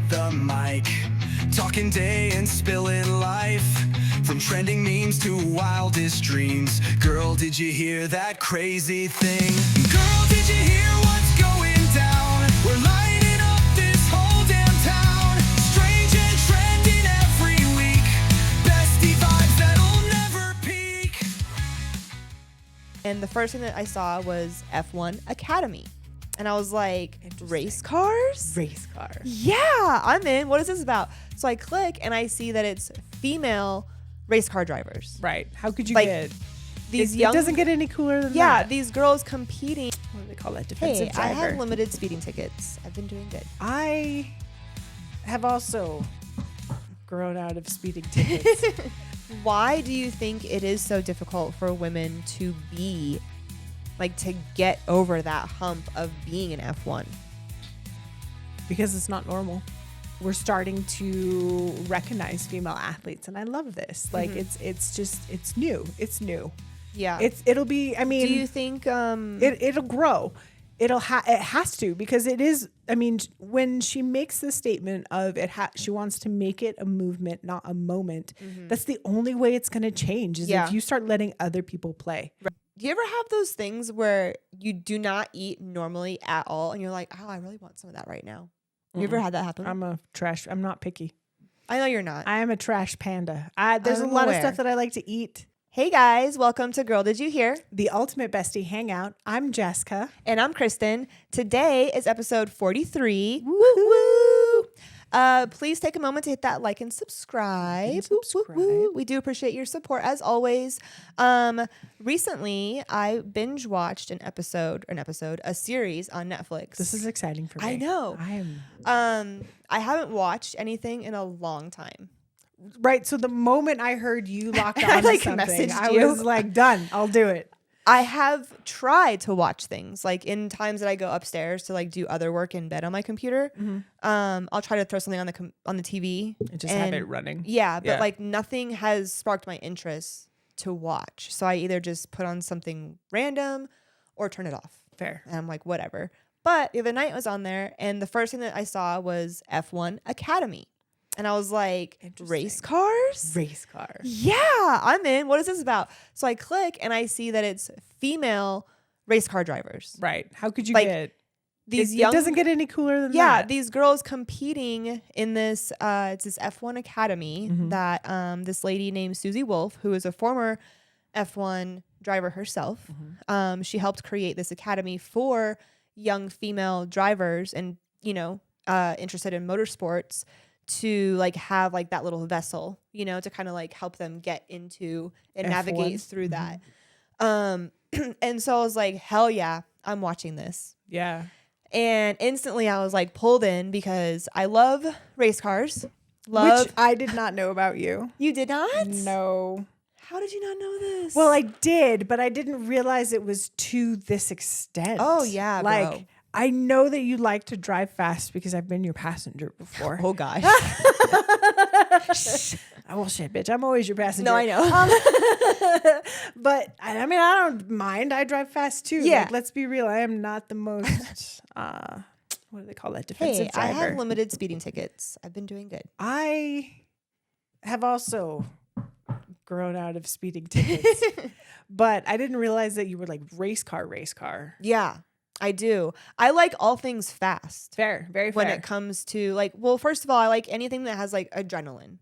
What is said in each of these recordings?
the mic, talking day and spilling life, from trending memes to wildest dreams. Girl, did you hear that crazy thing? Girl, did you hear what's going down? We're lighting up this whole damn town. Strange and trending every week. Bestie vibes that'll never peak. And the first thing that I saw was F1 Academy. And I was like, race cars? Race car. Yeah, I'm in. What is this about? So I click and I see that it's female race car drivers. Right. How could you Like, get These it young, doesn't get any cooler than yeah, that. these girls competing. What do they call that? Defensive Hey, I driver. have limited speeding tickets. I've been doing good. I have also grown out of speeding tickets. Why do you think it is so difficult for women to to get over that hump of being an F1? Because it's not normal. We're starting to recognize female athletes, and I love this. Like it's new. It's new. Yeah. It'll be. I mean, do you think it'll grow? It has to, because it is. I mean, when she makes the statement of she wants to make it a movement, not a moment. That's the only way it's going to change. Is if you start letting other people play. Do you ever have those things where you do not eat normally at all and you're like, oh, I really want some of that right now? You ever had that happen? I'm not picky. I know you're not. I am a trash panda. There's a I'm lot of aware. stuff that I like to eat. Hey guys, welcome to Girl, Did You Hear? The ultimate bestie hangout. I'm Jessica. And I'm Kristen. Today is episode 43. Woo-woo! Please take a moment to hit that like and subscribe. Woo-woo-woo. We do appreciate your support as always. Recently, I binge watched a series on Netflix. This is exciting for me. I know. I haven't watched anything in a long time. Right. So the moment I heard you locked I, on like, to something, messaged I you. was like, done. I'll do it. I have tried to watch things like in times that I go upstairs to do other work in bed on my computer. I'll try to throw something on the TV And just have it running. Yeah, but nothing has sparked my interest to watch. So I either just put on something random or turn it off. Fair. And I'm like, whatever. But the other night I was on there and the first thing that I saw was F1 Academy. And I was like, race cars? Race car. Yeah, I'm in. What is this about? So I click and I see that it's female race car drivers. Right. How could you get these it doesn't get any cooler than that. Yeah, these girls competing in this it's this F1 Academy that this lady named Susie Wolff, who is a former F1 driver herself, she helped create this academy for young female drivers and interested in motorsports to have that little vessel, to kind of help them get into and F1. Navigate through that. And so I was like, hell yeah, I'm watching this. Yeah. And instantly I was pulled in because I love race cars. Which I did not know about you. You did not? No. How did you not know this? Well, I did, but I didn't realize it was to this extent. Oh yeah, bro. I know that you like to drive fast because I've been your passenger before. Oh gosh. Well, shit, bitch. I'm always your passenger. No, I know. But I mean, I don't mind. I drive fast too. Yeah. Let's be real. I am not the most, what do they call that? Defensive driver. I have limited speeding tickets. I've been doing good. I have also grown out of speeding tickets, but I didn't realize that you were race car. Yeah. I do. I like all things fast. Fair, very fair. When it comes to first of all, I like anything that has adrenaline.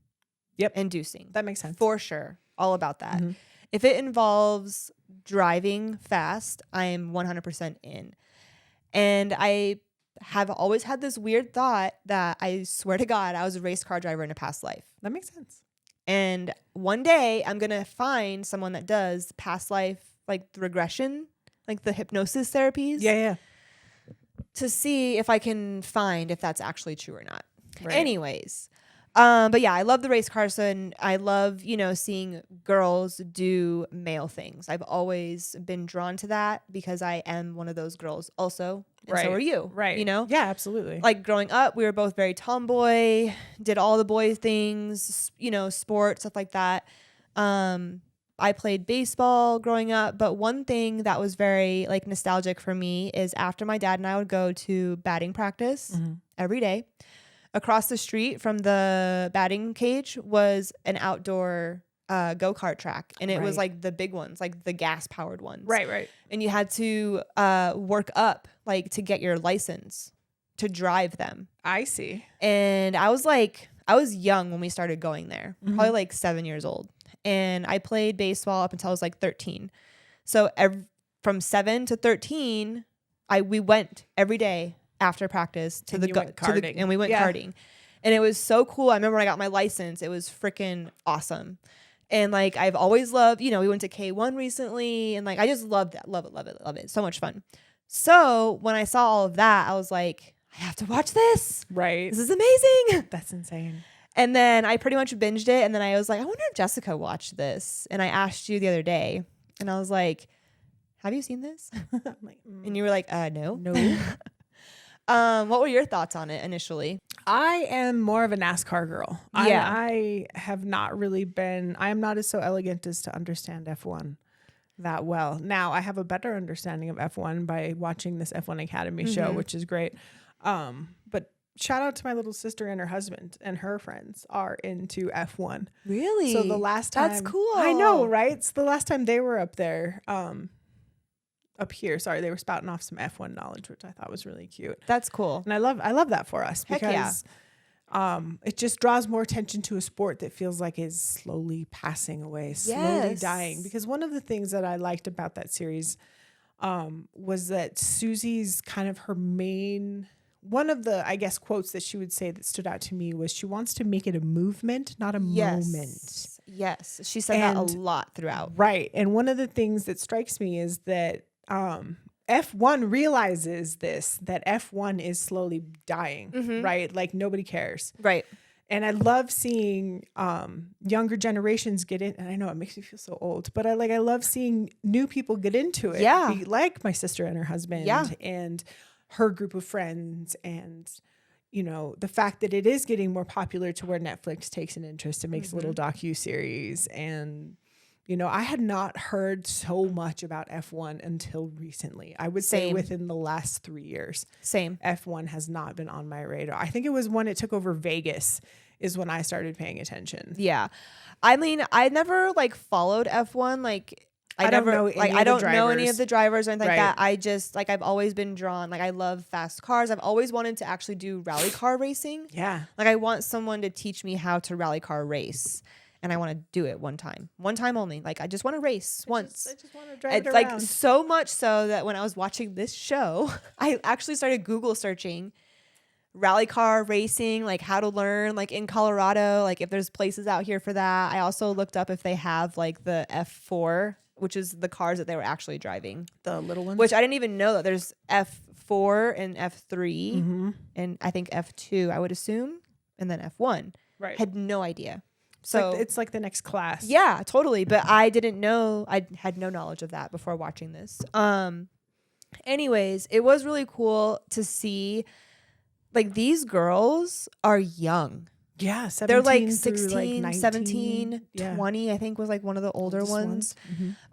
Yep. Inducing. That makes sense. For sure. All about that. If it involves driving fast, I am 100% in. And I have always had this weird thought that I swear to God, I was a race car driver in a past life. That makes sense. And one day I'm going to find someone that does past life, the regression, the hypnosis therapies. Yeah. To see if I can find if that's actually true or not. Right. Anyways. But yeah, I love the race cars and I love, seeing girls do male things. I've always been drawn to that because I am one of those girls also. And so are you. Right. Yeah, absolutely. Growing up, we were both very tomboy, did all the boy things, sports, stuff like that. I played baseball growing up, but one thing that was very nostalgic for me is after my dad and I would go to batting practice every day. Across the street from the batting cage was an outdoor go-kart track, and it was Right. like the big ones, like the gas-powered ones. Right. And you had to work up like to get your license to drive them. I see. And I was young when we started going there, probably like 7 years old. And I played baseball up until I was like 13. So from 7 to 13, we went every day after practice to And the you went karting. and we went Yeah. karting. And it was so cool. I remember when I got my license, it was freaking awesome. And like I've always loved, we went to K1 recently, and like I just loved that. Love it. So much fun. So when I saw all of that, I was like, I have to watch this. Right. This is amazing. That's insane. And then I pretty much binged it. And then I was like, I wonder if Jessica watched this. And I asked you the other day, and I was like, have you seen this? I'm like, And you were like, no. no. What were your thoughts on it initially? I am more of a NASCAR girl. Yeah. I have not really been, I am not as so elegant as to understand F1 that well. Now, I have a better understanding of F1 by watching this F1 Academy show, which is great. But shout out to my little sister and her husband, and her friends are into F1. Really? So the last time. That's cool. I know, right? So the last time they were up there, up here, sorry, they were spouting off some F1 knowledge, which I thought was really cute. That's cool. And I love that for us, Heck yeah. because it just draws more attention to a sport that feels like is slowly passing away, slowly Yes. dying. Because one of the things that I liked about that series was that Susie's kind of her main, one of the, I guess, quotes that she would say that stood out to me was she wants to make it a movement, not a moment. Yes. She said that And- a lot throughout. Right. And one of the things that strikes me is that F1 realizes that F1 is slowly dying, right? Like nobody cares. Right. And I love seeing younger generations get in. And I know it makes me feel so old, but I love seeing new people get into it. Yeah. Like my sister and her husband and her group of friends. And, the fact that it is getting more popular to where Netflix takes an interest and makes a little docuseries. And, I had not heard so much about F1 until recently. I would say Same. within the last 3 years. Same. F1 has not been on my radar. I think it was when it took over Vegas is when I started paying attention. Yeah. I mean, I never followed F1. I don't never know any I of the don't know any drivers. of the drivers or anything Right. like that. I just I've always been drawn. I love fast cars. I've always wanted to actually do rally car racing. Yeah. I want someone to teach me how to rally car race. And I want to do it one time only. I just want to race once. I just want to drive It's it around. so much so that when I was watching this show, I actually started Google searching rally car racing, how to learn, in Colorado, if there's places out here for that. I also looked up if they have the F4, which is the cars that they were actually driving, The little ones. which I didn't even know that there's F4 and F3 and I think F2, I would assume, and then F1. Right. Had no idea. So it's like the next class. yeah, totally. But I didn't know. I had no knowledge of that before watching this. Anyways, it was really cool to see. These girls are young. Yeah. They're 17 16, through, 19. 17, Yeah. 20, I think was one of the older Oldest ones.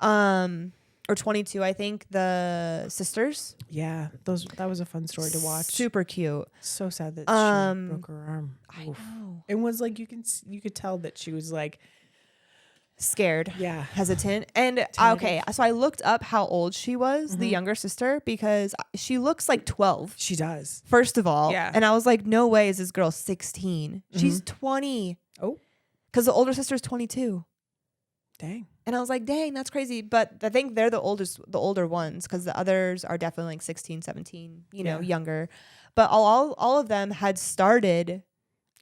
Mhm. Or 22, I think, the sisters. Yeah. That was a fun story to watch. Super cute. So sad that she broke her arm. I Oof. know. It was you could tell that she was Scared. yeah. Hesitant. And okay, so I looked up how old she was, the younger sister, because she looks like 12. She does. First of all. Yeah. And I was like, no way is this girl 16. She's 20. Oh, Because the older sister's 22. dang. And I was like, dang, that's crazy. But I think they're the older ones, because the others are definitely 16, 17, Yeah. younger. But all of them had started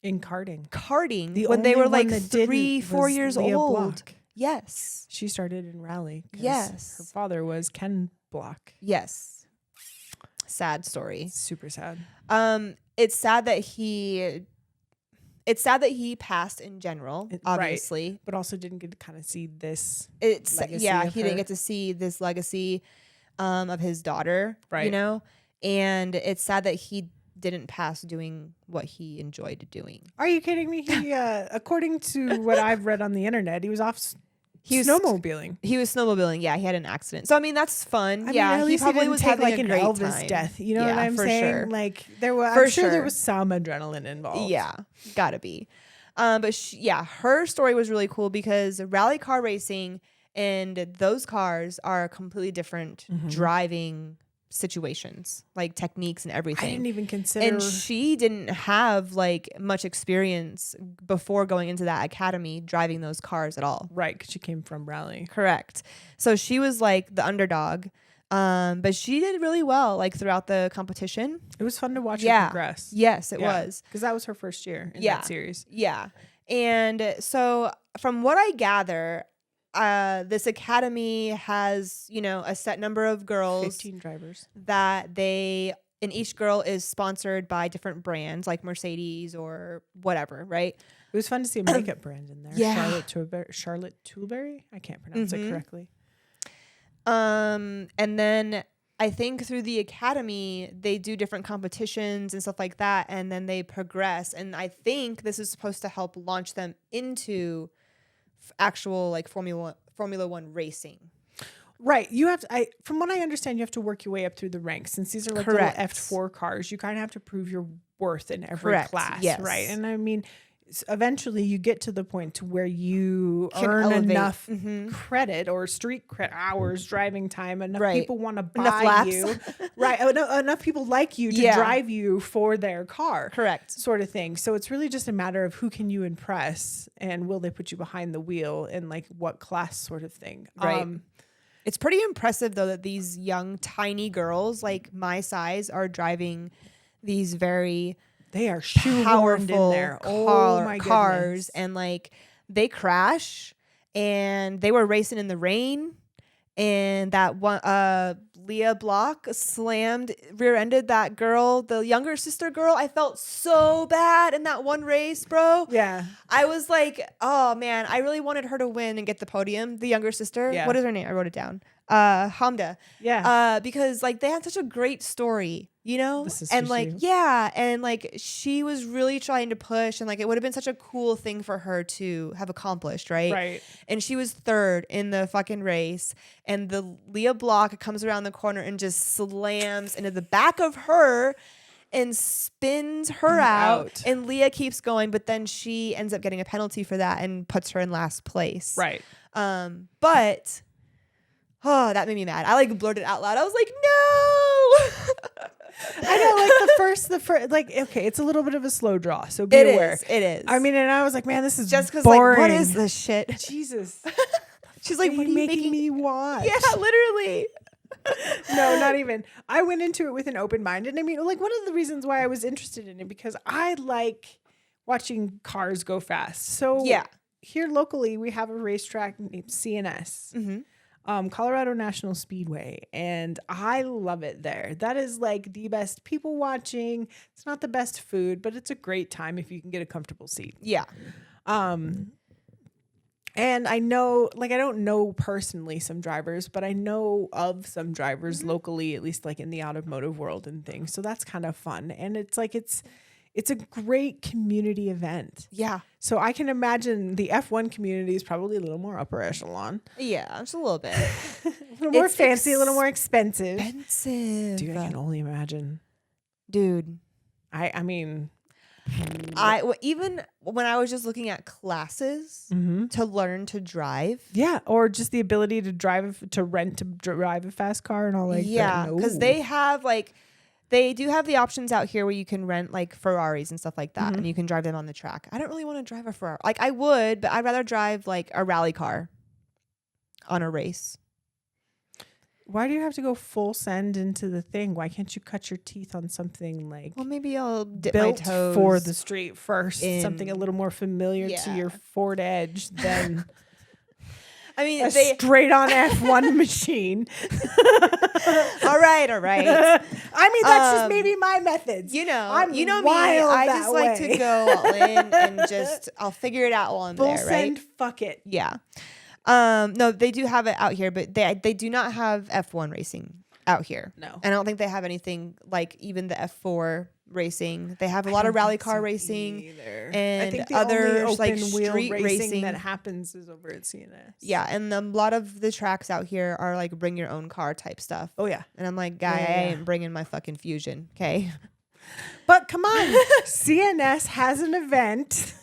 In karting. karting The when they only were one that didn't 3-4 was years Leah old. Block. Yes. She started in rally. 'Cause Yes. Her father was Ken Block. Yes. Sad story. Super sad. It's sad that he passed in general, Right. obviously. But also didn't get to kind of see this. It's legacy yeah, of he didn't her. get to see this legacy of his daughter, Right. And it's sad that he didn't pass doing what he enjoyed doing. Are you kidding me? He, according to what I've read on the internet, he was off He was snowmobiling. He was snowmobiling. Yeah, he had an accident. So I mean, that's fun. I yeah, mean, at least he probably didn't was take having like a an great Elvis time. death. You know what I'm for saying? Sure. Like there was, For I'm sure there sure. was some adrenaline involved. Yeah, gotta be. But her story was really cool because rally car racing and those cars are completely different driving situations, like techniques and everything. I didn't even consider. And she didn't have like much experience before going into that academy driving those cars at all. Right, because she came from rally. Correct. So she was like the underdog. But she did really well like throughout the competition. It was fun to watch her progress. Yes, it was. Because that was her first year in that series. Yeah. And so from what I gather, this academy has, a set number of girls. 15 drivers. That and each girl is sponsored by different brands like Mercedes or whatever, right? It was fun to see a makeup brand in there. Yeah. Charlotte Tilbury? I can't pronounce it correctly. And then I think through the academy, they do different competitions and stuff like that, and then they progress. And I think this is supposed to help launch them into actual like Formula One racing. Right. You have to, from what I understand, you have to work your way up through the ranks. Since these are like little F4 cars, you kind of have to prove your worth in every class. Yes. Right. And I mean, eventually you get to the point to where you Can earn elevate. enough credit or street credit hours, driving time. Enough people want to Enough buy laps. you. Right. Enough people like you to drive you for their car. Correct. Sort of thing. So it's really just a matter of who can you impress and will they put you behind the wheel and like what class sort of thing. Right. It's pretty impressive though that these young tiny girls like my size are driving these very they are shoehorned in there. Oh my cars goodness. And like they crash and they were racing in the rain and that one Leah Block rear-ended that girl, the younger sister girl. I felt so bad in that one race, bro. Yeah. I was like, oh man, I really wanted her to win and get the podium. The younger sister. Yeah. What is her name? I wrote it down. Hamda. Yeah. Because like they had such a great story, and like, too. yeah. And like, she was really trying to push and like, it would have been such a cool thing for her to have accomplished. Right. And she was third in the fucking race. And the Leah Block comes around the corner and just slams into the back of her and spins her out. And Leah keeps going, but then she ends up getting a penalty for that and puts her in last place. Right. But that made me mad. I like blurted out loud. I was like, no. I know, like the first, like, okay, it's a little bit of a slow draw, so be aware. It is. I mean, and I was like, man, this is Jessica's boring. like, what is this shit? Jesus. She's like, what are you making me watch? Yeah, literally. No, not even. I went into it with an open mind. And I mean, like, one of the reasons why I was interested in it, because I like watching cars go fast. So here locally, we have a racetrack named CNS. Colorado National Speedway, and I love it there. That is like the best people watching. It's not the best food, but it's a great time if you can get a comfortable seat. Yeah. And I know, like, I don't know personally some drivers, but I know of some drivers locally, at least like in the automotive world and things. So that's kind of fun. And it's like, it's a great community event. Yeah. So I can imagine the F1 community is probably a little more upper echelon. Yeah, just a little bit. A little more fancy, a little more expensive. Dude, I can only imagine. Dude. I mean... even when I was just looking at classes to learn to drive. Yeah, or just the ability to drive a fast car and all like that. Yeah, because they do have the options out here where you can rent like Ferraris and stuff like that, and you can drive them on the track. I don't really want to drive a Ferrari. Like I would, but I'd rather drive like a rally car on a race. Why do you have to go full send into the thing? Why can't you cut your teeth on something like Well, maybe I'll dip built my toes for the street first? Something a little more familiar to your Ford Edge than I mean, straight on F1 machine. All right. I mean, that's just maybe my methods. You know me. wild I that just like way. to go all in and I'll figure it out while I'm Full there, right? send, fuck it. Yeah. No, they do have it out here, but they do not have F1 racing out here. No. And I don't think they have anything like even the F4 racing. They have a lot of rally car racing either. and I think the other only like open wheel street racing that happens is over at CNS. Yeah, and a lot of the tracks out here are like bring your own car type stuff. Oh yeah. And I'm like, guy, Yeah. I ain't bringing my fucking Fusion, okay? But come on, CNS has an event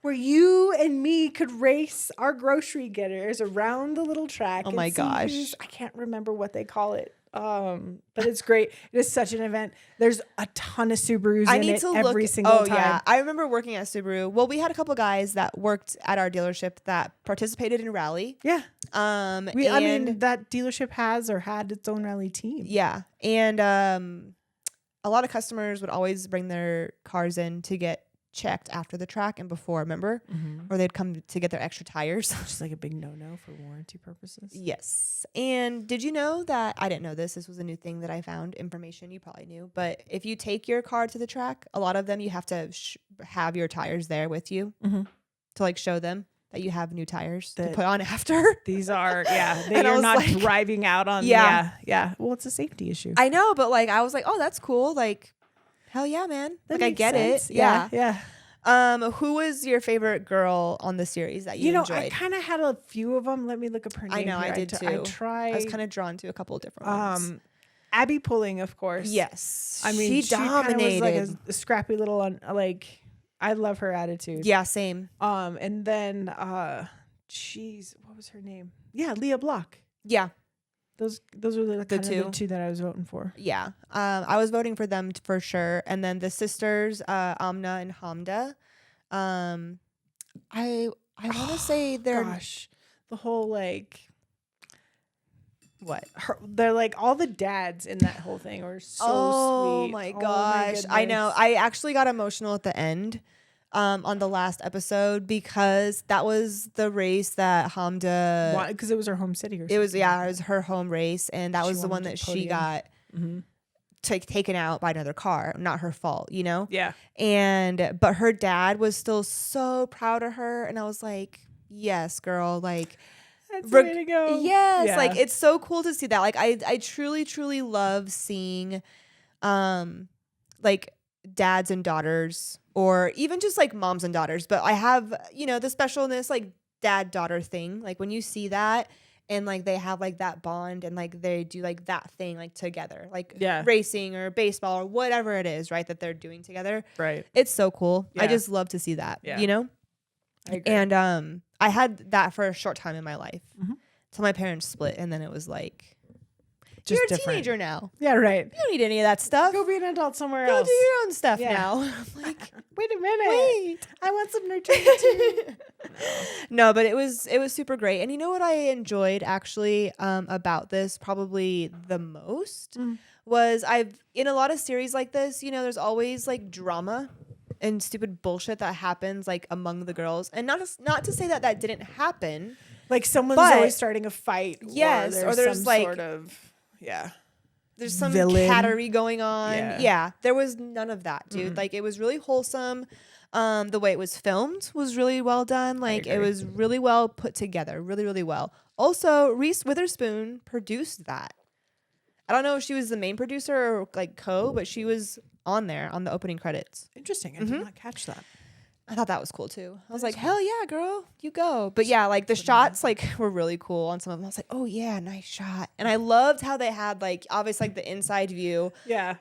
where you and me could race our grocery getters around the little track. Oh and my see gosh. I can't remember what they call it. But it's great. It is such an event. There's a ton of Subarus in it every single time. Yeah, I remember working at Subaru. Well, we had a couple guys that worked at our dealership that participated in rally. Yeah. I And mean, that dealership has or had its own rally team. yeah, and a lot of customers would always bring their cars in to get checked after the track and before, remember? Or they'd come to get their extra tires. Which is like a big no-no for warranty purposes. Yes. And did you know that, I didn't know this was a new thing that I found, information you probably knew, but if you take your car to the track, a lot of them you have to have your tires there with you to like show them that you have new tires to put on after. These are, yeah, And I you're was not like- driving out on, Yeah. yeah. Well, it's a safety issue. I know, but like I was like, oh, that's cool. Like, hell yeah, man. That like I makes get sense. it. Yeah. Yeah. Who was your favorite girl on the series that you enjoyed? I kind of had a few of them. Let me look up her name. I know, here. I did too. I tried. I was kind of drawn to a couple of different ones. Abby Pulling, of course. Yes. I mean, she kinda dominated. was like a scrappy little, I love her attitude. Yeah, same. And then, what was her name? Yeah, Leah Block. Yeah. Those were the two. two that I was voting for. Yeah. I was voting for them for sure. And then the sisters, Amna and Hamda. I want to say they're the whole what? They're like all the dads in that whole thing are so sweet. Oh my gosh. I know. goodness. I actually got emotional at the end. On the last episode because that was the race that Hamda Because it was her home city or something. it was her home race and that She was the one wanted that the she podium. got taken out by another car, not her fault, you know? Yeah. But her dad was still so proud of her and I was like, yes, girl, like That's the way to go. yes, Yeah. like it's so cool to see that. Like I truly love seeing like dads and daughters or even just like moms and daughters, but I have, the specialness like dad daughter thing. Like when you see that and like they have like that bond and like they do like that thing like together, like racing or baseball or whatever it is, right, that they're doing together. Right. It's so cool. I Yeah. just love to see that, Yeah. I agree. And I had that for a short time in my life till my parents split and then it was like, Just you're a different. teenager now. Yeah, right. You don't need any of that stuff. Go be an adult somewhere Go else. do your own stuff Yeah. now. I'm like, Wait a minute. wait. I want some nurturing too. No, but it was super great. And you know what I enjoyed actually about this probably the most was in a lot of series like this, there's always like drama and stupid bullshit that happens like among the girls. And not to say that didn't happen. Like someone's But- always starting a fight. Yes, or there's some like- sort of There's some Villain. cattery going on. Yeah. Yeah, there was none of that, dude. Like it was really wholesome. The way it was filmed was really well done. Like it agree. was really well put together. Really, really well. Also, Reese Witherspoon produced that. I don't know if she was the main producer or like but she was on there on the opening credits. interesting. I did not catch that. I thought that was cool too. I was like, hell yeah, girl, you go. But yeah, like the shots like were really cool on some of them. I was like, oh yeah, nice shot. And I loved how they had like obviously like the inside view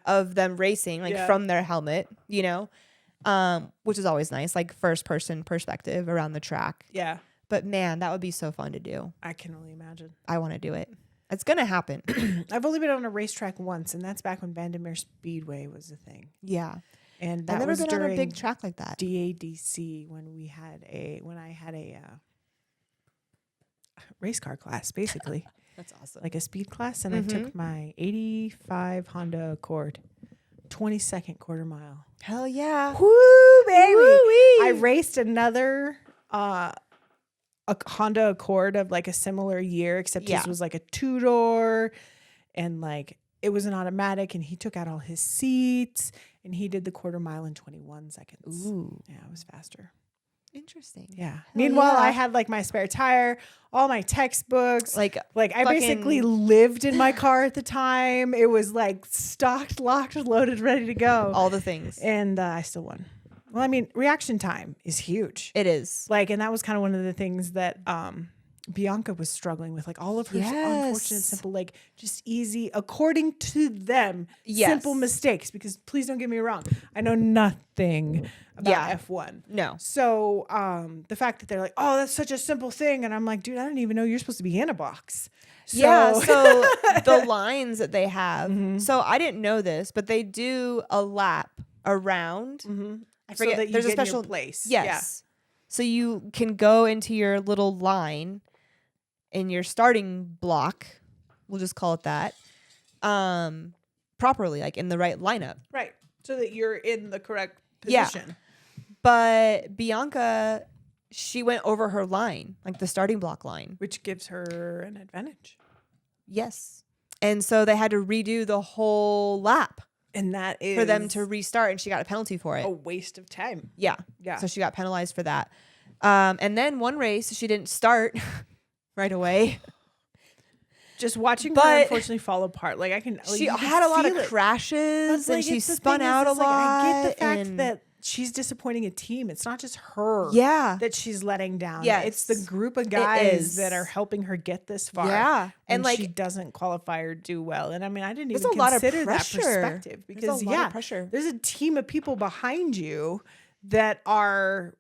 of them racing like from their helmet, which is always nice, like first person perspective around the track. Yeah. But man, that would be so fun to do. I can only imagine. I want to do it. It's gonna happen. I've only been on a racetrack once, and that's back when Vandermeer Speedway was a thing. Yeah. And that I've never was been during on a big track like that. DADC when I had a race car class, basically. That's awesome. Like a speed class, and I took my 85 Honda Accord, 22nd quarter mile. Hell yeah. Woo, baby! Woo-wee. I raced another a Honda Accord of like a similar year, except his was like a 2-door, and like it was an automatic, and he took out all his seats, and he did the quarter mile in 21 seconds. Ooh. Yeah, it was faster. Interesting. Yeah. Hell Meanwhile, yeah. I had like my spare tire, all my textbooks. Like I fucking- basically lived in my car at the time. It was like stocked, locked, loaded, ready to go. all the things. And I still won. Well, I mean, reaction time is huge. It is. Like, and that was kind of one of the things that Bianca was struggling with. Like all of her unfortunate, simple, like just easy, according to them, simple mistakes. Because please don't get me wrong, I know nothing about F1. No. So the fact that they're like, oh, that's such a simple thing. And I'm like, dude, I didn't even know you're supposed to be in a box. So. Yeah, so the lines that they have. So I didn't know this, but they do a lap around. I forget. So that you there's a get in your special place. Yes. Yeah. So you can go into your little line in your starting block. We'll just call it that. Properly, like in the right lineup. Right. So that you're in the correct position. Yeah. But Bianca, she went over her line, like the starting block line. Which gives her an advantage. Yes. And so they had to redo the whole lap And that is for them to restart, and she got a penalty for it. a waste of time. Yeah. Yeah. So she got penalized for that. And then one race, she didn't start right away. Just watching But- her unfortunately fall apart. Like I can. Like, She you can had a lot feel of it. crashes, But, and like, she it's the spun thing is, out a it's lot. like, I get the fact and- that she's disappointing a team. It's not just her. Yeah. That she's letting down. Yes. It's the group of is. guys that are helping her get this far. Yeah. And And, like- she doesn't qualify or do well. And I mean, I didn't There's even a lot of consider that pressure. perspective There's because a lot of pressure. there's a team of people behind you that are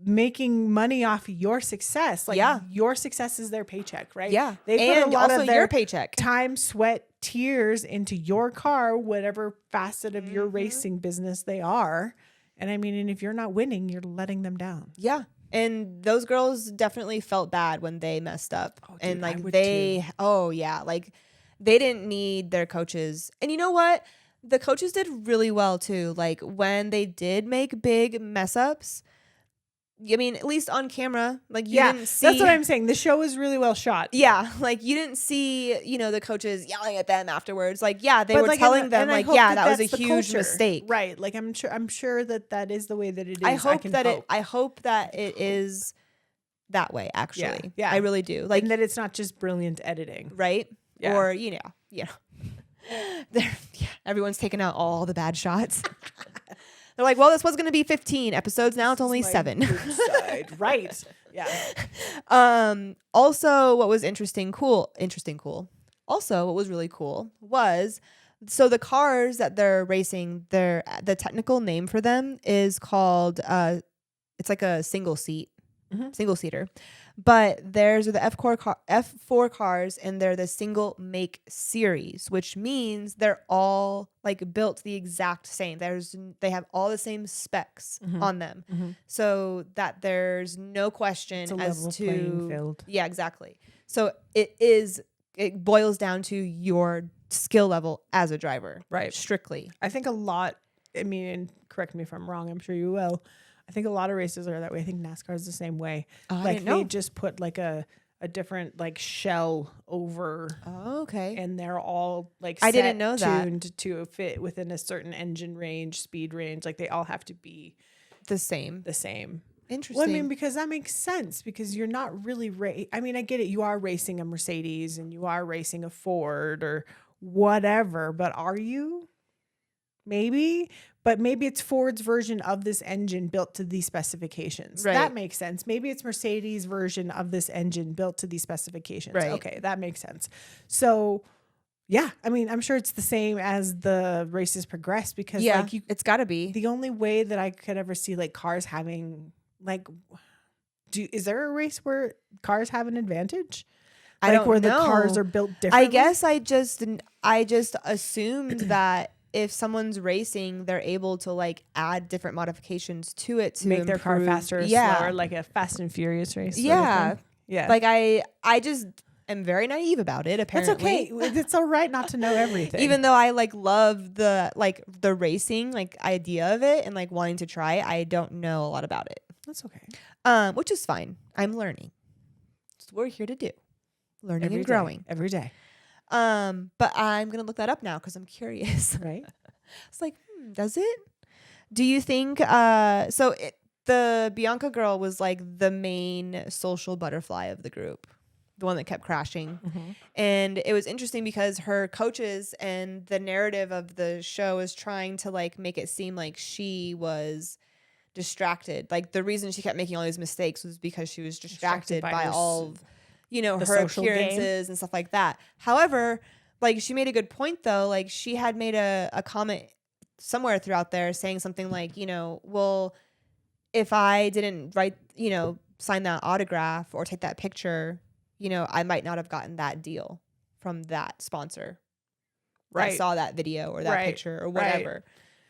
making money off your success. Like your success is their paycheck, right? Yeah. They put and a lot also of their your paycheck. time, sweat, tears into your car, whatever facet of your racing business they are. And I mean, and if you're not winning, you're letting them down. Yeah. And those girls definitely felt bad when they messed up. Oh, dude, and I like would they, too. oh yeah, like they didn't need their coaches. And you know what? The coaches did really well too. Like when they did make big mess ups, I mean, at least on camera, like you didn't see. That's what I'm saying. The show was really well shot. Yeah, like you didn't see, the coaches yelling at them afterwards. Like, yeah, they But, were like, telling and them, I like, hope yeah, that was a that's the huge culture. mistake. Right. Like I'm sure that is the way that it is. I hope can that hope. I hope that it is that way. Actually, Yeah. I really do. Like and that it's not just brilliant editing. right? Yeah. Or everyone's taking out all the bad shots. They're like, well, this was going to be 15 episodes. Now it's only 7. Right. Yeah. Also, what was cool. Also, what was really cool was, so the cars that they're racing, the technical name for them is called, it's like a single seater. But there's the F4 cars, and they're the single make series, which means they're all like built the exact same. They have all the same specs on them, so that there's no question It's a as level to playing field. Yeah, exactly. So it boils down to your skill level as a driver, Right. Strictly. I think a lot. I mean, and correct me if I'm wrong. I'm sure you will. I think a lot of races are that way. I think NASCAR is the same way. Oh, I like didn't know. they just put like a different like shell over, Oh, okay. and they're all like I didn't know that. tuned to fit within a certain engine range, speed range. Like they all have to be The same. the same. Interesting. Well, I mean, because that makes sense. Because you're not really I mean, I get it. You are racing a Mercedes and you are racing a Ford or whatever, but are you? Maybe. But maybe it's Ford's version of this engine built to these specifications. Right. That makes sense. Maybe it's Mercedes' version of this engine built to these specifications. Right. Okay, that makes sense. So, yeah, I mean, I'm sure it's the same as the races progress because, yeah, like, it's got to be. the only way that I could ever see like cars having like, is there a race where cars have an advantage? I don't where know. the cars are built differently. I guess I just assumed that if someone's racing, they're able to like add different modifications to it to make their car improve- faster or yeah. slower, like a Fast and Furious race. sort of Yeah. thing. Yeah. Like I just am very naive about it. that's Apparently, okay. It's all right not to know everything. even though I like love the racing like idea of it and like wanting to try, I don't know a lot about it. that's okay. Which is fine. I'm learning. That's what we're here to do. Learning Every and day. growing. Every day. But I'm gonna look that up now because I'm curious. Right. It's like, does it? Do you think? The the Bianca girl was like the main social butterfly of the group, the one that kept crashing. And it was interesting because her coaches and the narrative of the show is trying to like make it seem like she was distracted. Like the reason she kept making all these mistakes was because she was distracted by all of, you know, her social appearances and stuff like that. However, like she made a good point though. Like she had made a comment somewhere throughout there saying something like, you know, well, if I didn't write, you know, sign that autograph or take that picture, you know, I might not have gotten that deal from that sponsor. Right. I saw that video or that Right. picture or Right. whatever.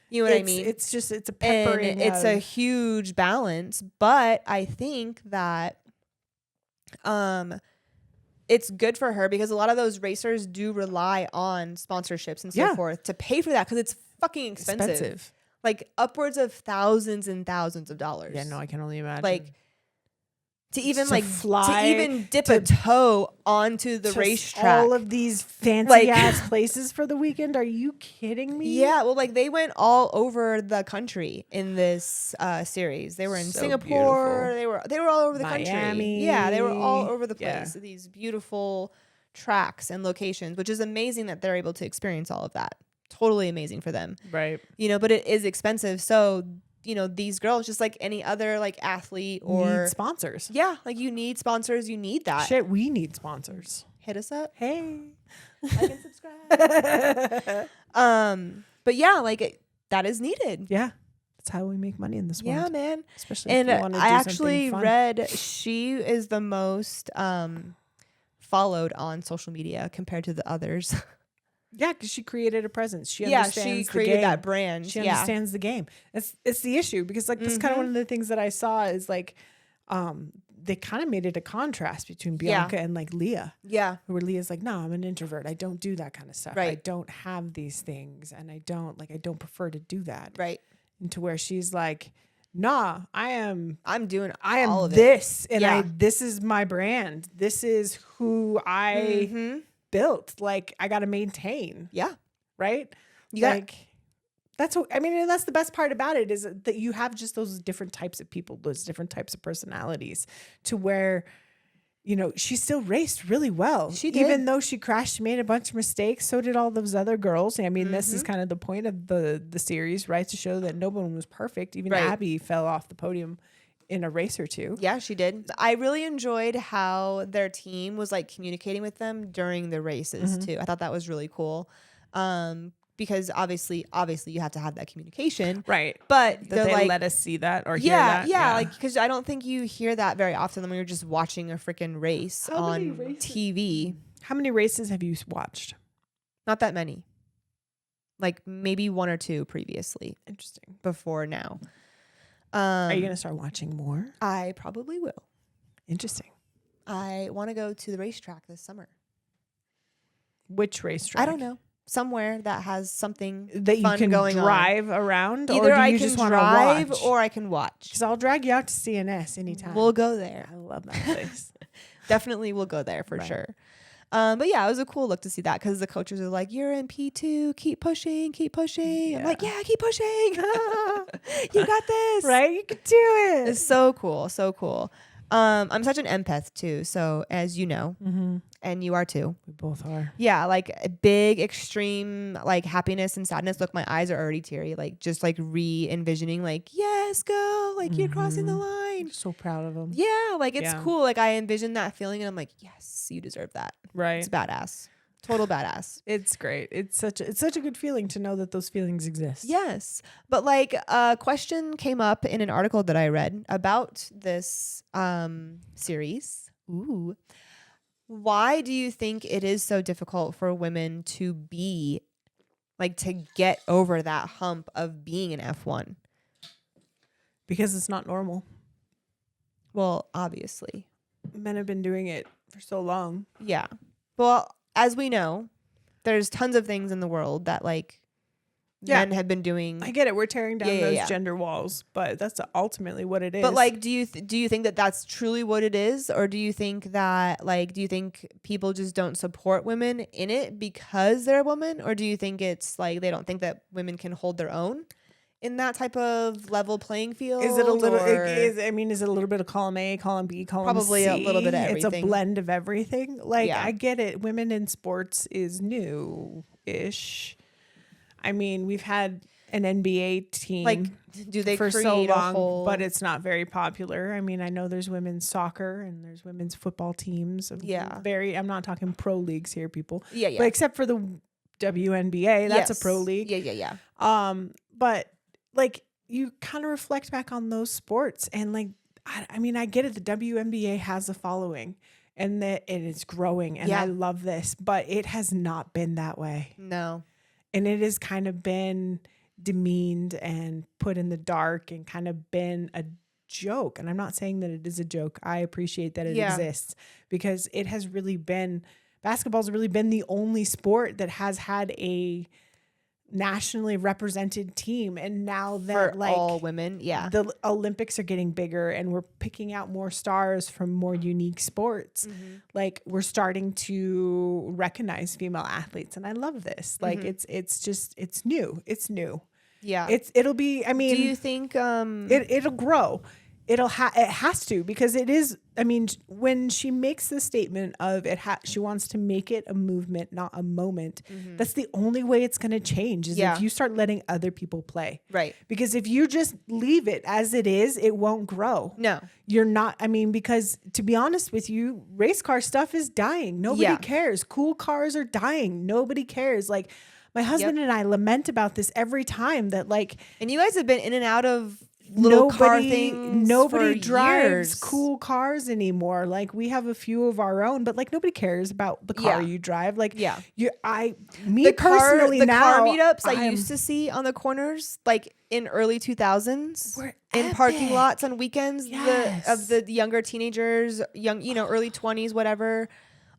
You know what I mean? It's just, it's a And peppering. it's a huge balance, but I think that it's good for her because a lot of those racers do rely on sponsorships and so forth to pay for that because it's fucking expensive. Like upwards of thousands and thousands of dollars. Yeah, no, I can only imagine. Like to even To like fly, to even dip a toe onto the to racetrack. all of these fancy Like- ass places for the weekend. Are you kidding me? Yeah, well, like they went all over the country in this series. They were in So Singapore. beautiful. They were all over the country. Miami. Yeah, they were all over the Yeah. place. These beautiful tracks and locations, which is amazing that they're able to experience all of that. Totally amazing for them. Right. You know, but it is expensive. So, you know, these girls, just like any other like athlete or Need sponsors. yeah, like you need sponsors. You need that. Shit, we need sponsors. Hit us up. Hey. Like and subscribe. But yeah, like that is needed. Yeah. That's how we make money in this world. Yeah, man. Especially And if you want to I do actually something fun. read she is the most followed on social media compared to the others. Yeah, because she created a presence. She Yeah, understands she the created game. that brand. She Yeah. understands the game. It's the issue because like that's kind of one of the things that I saw is like they kind of made it a contrast between Bianca and like Leah. Yeah. Where Leah's like, no, I'm an introvert. I don't do that kind of stuff. I Right. don't have these things and I don't prefer to do that. Right. And to where she's like, nah, I'm doing I all am of this and Yeah. this is my brand. This is who I built. Like I got to maintain. Yeah. Right? You got like that's what I mean, and that's the best part about it is that you have just those different types of people, those different types of personalities to where, you know, she still raced really well. She did. Even though she crashed, she made a bunch of mistakes. So did all those other girls. I mean, this is kind of the point of the series, right? To show that no one was perfect. Even Right. Abby fell off the podium in a race or two. Yeah, she did. I really enjoyed how their team was like communicating with them during the races too. I thought that was really cool. Because obviously you have to have that communication. Right. But That they're they like, let us see that or hear yeah, that. yeah, like because I don't think you hear that very often when you're just watching a freaking race How many on races? TV. How many races have you watched? Not that many. Like maybe one or two previously Interesting. before now. Are you going to start watching more? I probably will. Interesting. I want to go to the racetrack this summer. Which racetrack? I don't know. Somewhere that has something That you fun can going on. drive around, Either or do I you can just want to drive watch? or I can watch. Because I'll drag you out to CNS anytime. We'll go there. I love that place. Definitely we'll go there for Right. sure. But yeah, it was a cool look to see that because the coaches are like, you're in P2, keep pushing, keep pushing. I'm like, yeah, keep pushing. You got this. Right? You could do it. It's so cool. So cool. I'm such an empath too. So as you know, and you are too. We both are. Yeah, like a big extreme like happiness and sadness. Look, my eyes are already teary. Like just like re-envisioning like, yes, go. Like you're crossing the line. I'm so proud of them. Yeah, like it's Yeah. cool. Like I envision that feeling and I'm like, yes, you deserve that. Right. It's badass. Total badass. It's great. It's such a good feeling to know that those feelings exist. Yes. But like a question came up in an article that I read about this series. Ooh. Why do you think it is so difficult for women to be like to get over that hump of being an F1? Because it's not normal. Well, obviously. Men have been doing it for so long. Yeah. Well, as we know, there's tons of things in the world that like men have been doing. I get it. We're tearing down Yeah, those yeah. gender walls, but that's ultimately what it is. But like, do you think that that's truly what it is, or do you think that like do you think people just don't support women in it because they're a woman, or do you think it's like they don't think that women can hold their own in that type of level playing field? Is it a little? or- Is it a little bit of column A, column B, column Probably C? a little bit of It's a everything. blend of everything. Like Yeah. I get it. Women in sports is new-ish. I mean, we've had an NBA team like, do they for create so a long, whole? but it's not very popular. I mean, I know there's women's soccer and there's women's football teams. Yeah. I'm not talking pro leagues here, people. yeah. But except for the WNBA, that's a Yes. pro league. Yeah. But like you kind of reflect back on those sports and like, I mean, I get it. The WNBA has a following and that it is growing and Yeah. I love this, but it has not been that way. No. And it has kind of been demeaned and put in the dark and kind of been a joke. And I'm not saying that it is a joke. I appreciate that it Yeah. exists because it has really been, basketball's really been the only sport that has had a nationally represented team. And now that For like all women. Yeah. the Olympics are getting bigger and we're picking out more stars from more unique sports. Mm-hmm. Like we're starting to recognize female athletes. And I love this. Like it's new. It's new. Yeah. It'll be, I mean, do you think it'll grow. It has to, because it is, I mean, when she makes the statement of she wants to make it a movement, not a moment. That's the only way it's going to change is Yeah. if you start letting other people play. Right. Because if you just leave it as it is, it won't grow. No. You're not, I mean, because to be honest with you, race car stuff is dying. Nobody Yeah. cares. Cool cars are dying. Nobody cares. Like my husband and I lament about this every time that like, And you guys have been in and out of little car things. Nobody for drives years. cool cars anymore. Like we have a few of our own, but like nobody cares about the car Yeah. you drive. Like Yeah. me personally the now, car meetups I I'm- used to see on the corners, like in early 2000s, Were in parking epic. lots on weekends, Yes. of the younger teenagers, early 20s, whatever.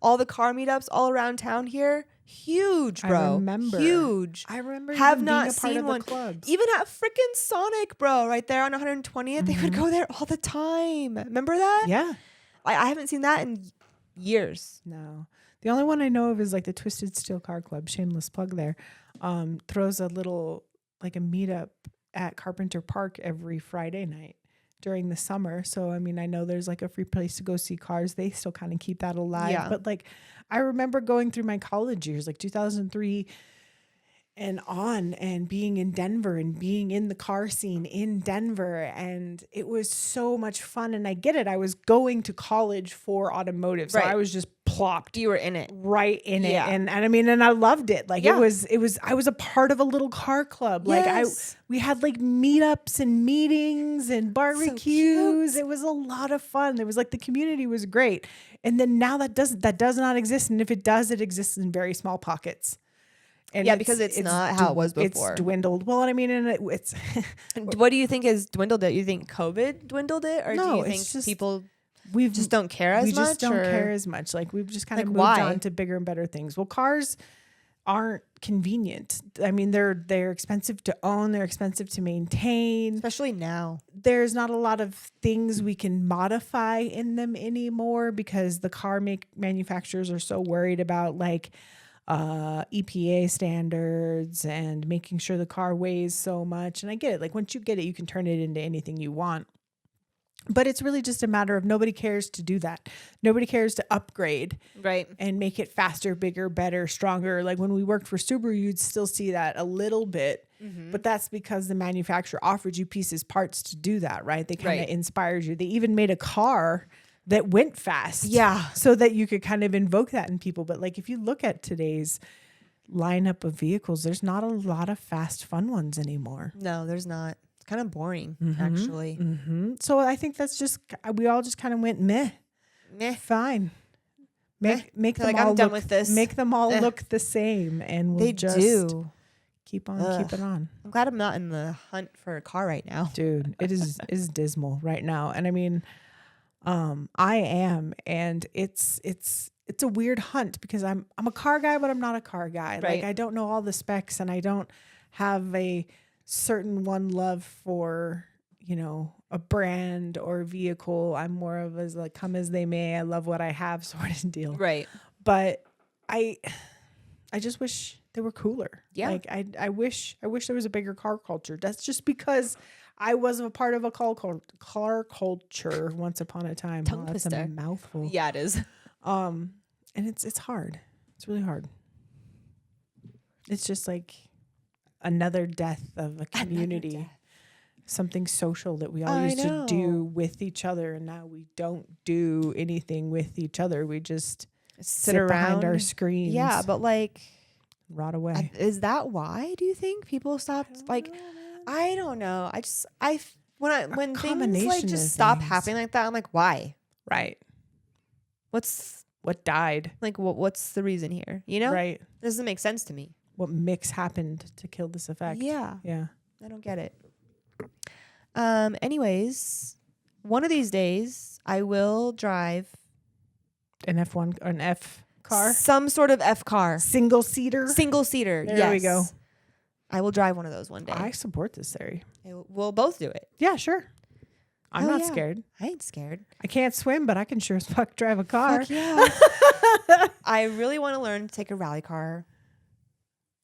All the car meetups all around town here, huge, bro. I remember. Huge. I remember Have even not being a part seen of the one. clubs. Even at freaking Sonic, bro, right there on 120th, they would go there all the time. Remember that? Yeah. I haven't seen that in years. No. The only one I know of is like the Twisted Steel Car Club, shameless plug there, throws a little, like a meetup at Carpenter Park every Friday night during the summer. So, I mean, I know there's like a free place to go see cars. They still kind of keep that alive. Yeah. But like, I remember going through my college years, like 2003 and on, and being in Denver and being in the car scene in Denver. And it was so much fun. And I get it. I was going to college for automotive. So Right. I was just plopped You were in it. right in Yeah. it. And I mean, and I loved it. Like Yeah. I was a part of a little car club. Like Yes. we had like meetups and meetings and barbecues. cute. It was a lot of fun. There was like, the community was great. And then now that does not exist. And if it does, it exists in very small pockets. And Yeah, because it's not how it was before. It's dwindled. Well, I mean, and it's What do you think has dwindled it? You think COVID dwindled it, or do No, you it's think just- people we've just don't care as we much? just don't or- care as much. Like we've just kind of Like, moved why? on to bigger and better things. Well, cars aren't convenient. I mean, they're expensive to own. They're expensive to maintain. especially now. There's not a lot of things we can modify in them anymore because the car manufacturers are so worried about like EPA standards and making sure the car weighs so much. And I get it. Like once you get it, you can turn it into anything you want. But it's really just a matter of nobody cares to do that. Nobody cares to upgrade Right. and make it faster, bigger, better, stronger. Like when we worked for Subaru, you'd still see that a little bit, but that's because the manufacturer offered you parts to do that, right? They kind of Right. inspired you. They even made a car that went fast. Yeah. So that you could kind of invoke that in people. But like if you look at today's lineup of vehicles, there's not a lot of fast, fun ones anymore. No, there's not. It's kind of boring, actually. So I think that's just, we all just kind of went meh. Meh. Fine. Make them Like, all I'm done look, with this. Make them all Eh. look the same, and we'll They just do. keep on Ugh. keeping on. I'm glad I'm not in the hunt for a car right now. Dude, it is dismal right now, and I mean, I am, and it's a weird hunt because I'm a car guy, but I'm not a car guy. Like Right. I don't know all the specs, and I don't have a certain one love for, a brand or vehicle. I'm more of as like come as they may. I love what I have sort of deal. Right. But I just wish they were cooler. Yeah. Like I wish there was a bigger car culture. That's just because I was a part of a car culture once upon a time. Tongue That's twister. a mouthful. Yeah, it is. And it's hard. It's really hard. It's just like another death of a community. Something social that we all used to do with each other, and now we don't do anything with each other. We just sit around behind our screens. Yeah, but like, rot away. is that why? Do you think people stopped? Like, I don't know. When things like just stop happening like that, I'm like, why? Right. What died? Like, what's the reason here? You know? Right. It doesn't make sense to me. What mix happened to kill this effect? Yeah. Yeah. I don't get it. Anyways, one of these days I will drive An F1 or an F car? some sort of F car. Single seater? Single seater. There we go. I will drive one of those one day. I support this theory. We'll both do it. Yeah, sure. I'm Hell not yeah. scared. I ain't scared. I can't swim, but I can sure as fuck drive a car. Fuck yeah. I really want to learn to take a rally car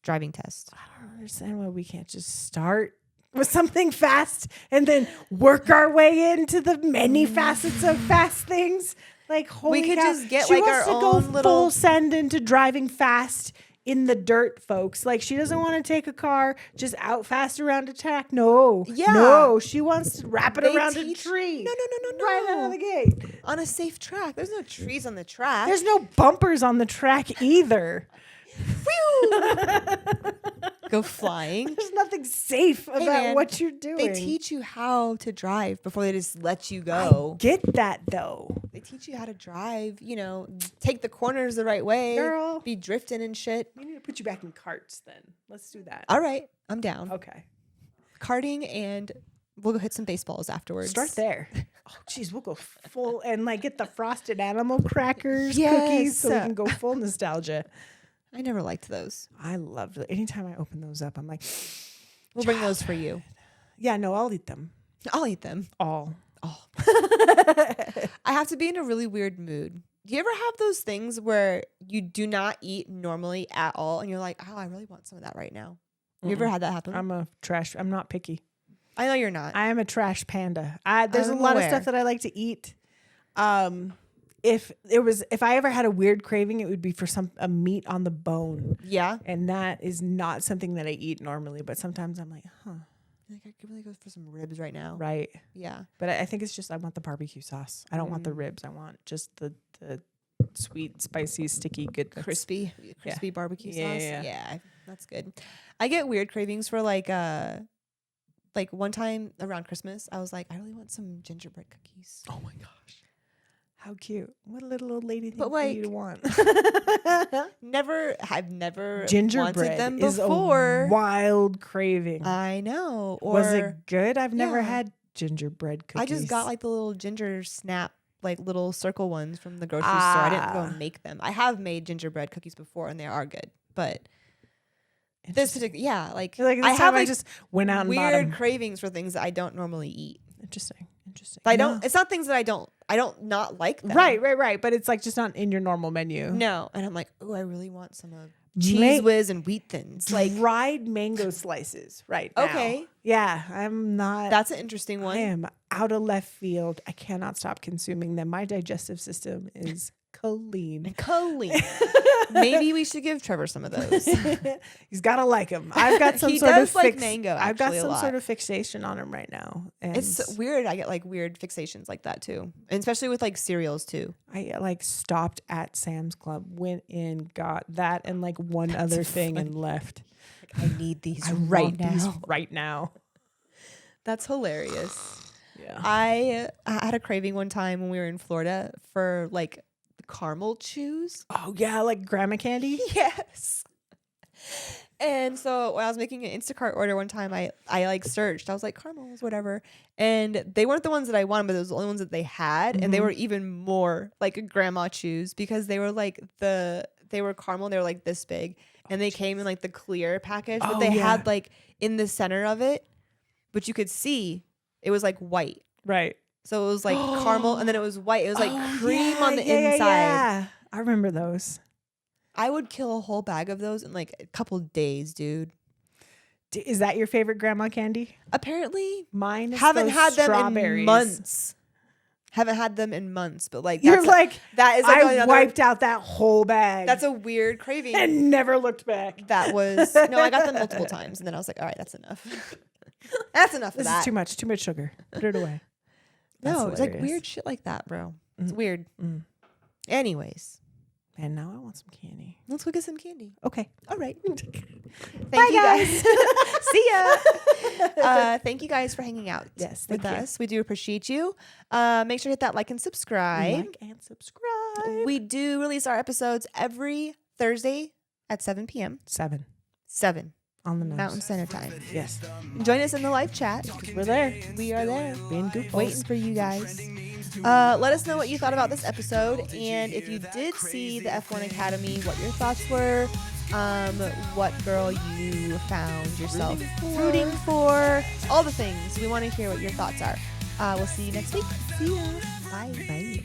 driving test. I don't understand why we can't just start with something fast and then work our way into the many facets of fast things. Like, holy We could cow. just get, she like, wants our to own go little- full send into driving fast in the dirt, folks. Like, she doesn't want to take a car just out fast around a track. No. Yeah. No, she wants to wrap it They around teach- a tree. No. Right out of the gate. On a safe track. There's no trees on the track. There's no bumpers on the track either. Go flying. There's nothing safe about man, what you're doing. They teach you how to drive before they just let you go. Get that though. They teach you how to drive, take the corners the right way. Girl. Be drifting and shit. We need to put you back in carts then. Let's do that. All right. I'm down. Okay. Karting, and we'll go hit some baseballs afterwards. Start there. Oh, geez, we'll go full and like get the frosted animal crackers Yes. cookies so we can go full nostalgia. I never liked those. I loved it. Anytime I open those up, I'm like, We'll bring those for you. yeah, no, I'll eat them. I'll eat them. All. I have to be in a really weird mood. Do you ever have those things where you do not eat normally at all and you're like, oh, I really want some of that right now? You ever had that happen? I'm not picky. I know you're not. I am a trash panda. There's I'm a lot aware. of stuff that I like to eat. If I ever had a weird craving, it would be for a meat on the bone. Yeah. And that is not something that I eat normally, but sometimes I'm like, Like, I could really go for some ribs right now. right. Yeah. But I think it's just I want the barbecue sauce. I don't want the ribs. I want just the sweet, spicy, sticky goodness. Crispy barbecue sauce. Yeah. That's good. I get weird cravings for like one time around Christmas, I was like, I really want some gingerbread cookies. Oh my gosh. How cute. What a little old lady thing But, for you like, to want. I've never Gingerbread wanted them is before. a wild craving. I know. Or Was it good? I've never Yeah. had gingerbread cookies. I just got like the little ginger snap, like little circle ones from the grocery store. I didn't go and make them. I have made gingerbread cookies before and they are good. But this particular, Like I this have time I like just went out and bought weird 'em. cravings for things that I don't normally eat. Interesting. But I No. don't. It's not things that I don't not like them. Right. But it's like just not in your normal menu. No, and I'm like, oh, I really want some of Ma- cheese whiz and wheat thins. Like, dried mango slices right now. Okay. Yeah, I'm not. that's an interesting one. I am out of left field. I cannot stop consuming them. My digestive system is clean. Choline. Maybe we should give Trevor some of those. He's gotta like them. I've got some He sort does of like mango, I've got actually, a some lot. sort of fixation on him right now, and It's weird. I get like weird fixations like that too, and especially with like cereals too. I like stopped at Sam's Club, went in, got that, and like one other thing, and left. Like, I need these I right want these now. right now. That's hilarious. Yeah. I had a craving one time when we were in Florida for like caramel chews. Oh yeah, like grandma candy. Yes. And so when I was making an Instacart order one time, I like searched. I was like caramels, whatever, and they weren't the ones that I wanted, but those were the only ones that they had, and they were even more like grandma chews because they were like they were caramel. They were like this big, and they came in like the clear package, but they had like in the center of it, but you could see it was like white. Right. So it was like caramel, and then it was white. It was like cream on the yeah, inside. Yeah. I remember those. I would kill a whole bag of those in like a couple days, dude. Is that your favorite grandma candy? Apparently, Mine is haven't those had them strawberries. in months. Haven't had them in months, but like You're like, that is like I wiped out that whole bag. That's a weird craving. And never looked back. That was no, I got them multiple times, and then I was like, all right, that's enough. That's enough of This that. is too much sugar. Put it away. No, it's like hilarious. weird shit like that, bro. It's weird. Mm. Anyways, And now I want some candy. let's go get some candy. Okay. All right. Bye, guys. See ya. Thank you guys for hanging out Yes, with thank you. us. We do appreciate you. Make sure to hit that like and subscribe. Like and subscribe. We do release our episodes every Thursday at 7 p.m. 7 on on the nose. Mountain Standard Time. Yes. Join us in the live chat. We're there. We are there. Being goofballs. Waiting for you guys. Let us know what you thought about this episode, and if you did see the F1 Academy, what your thoughts were, what girl you found yourself rooting for, all the things. We want to hear what your thoughts are. We'll see you next week. See ya. Bye. Bye.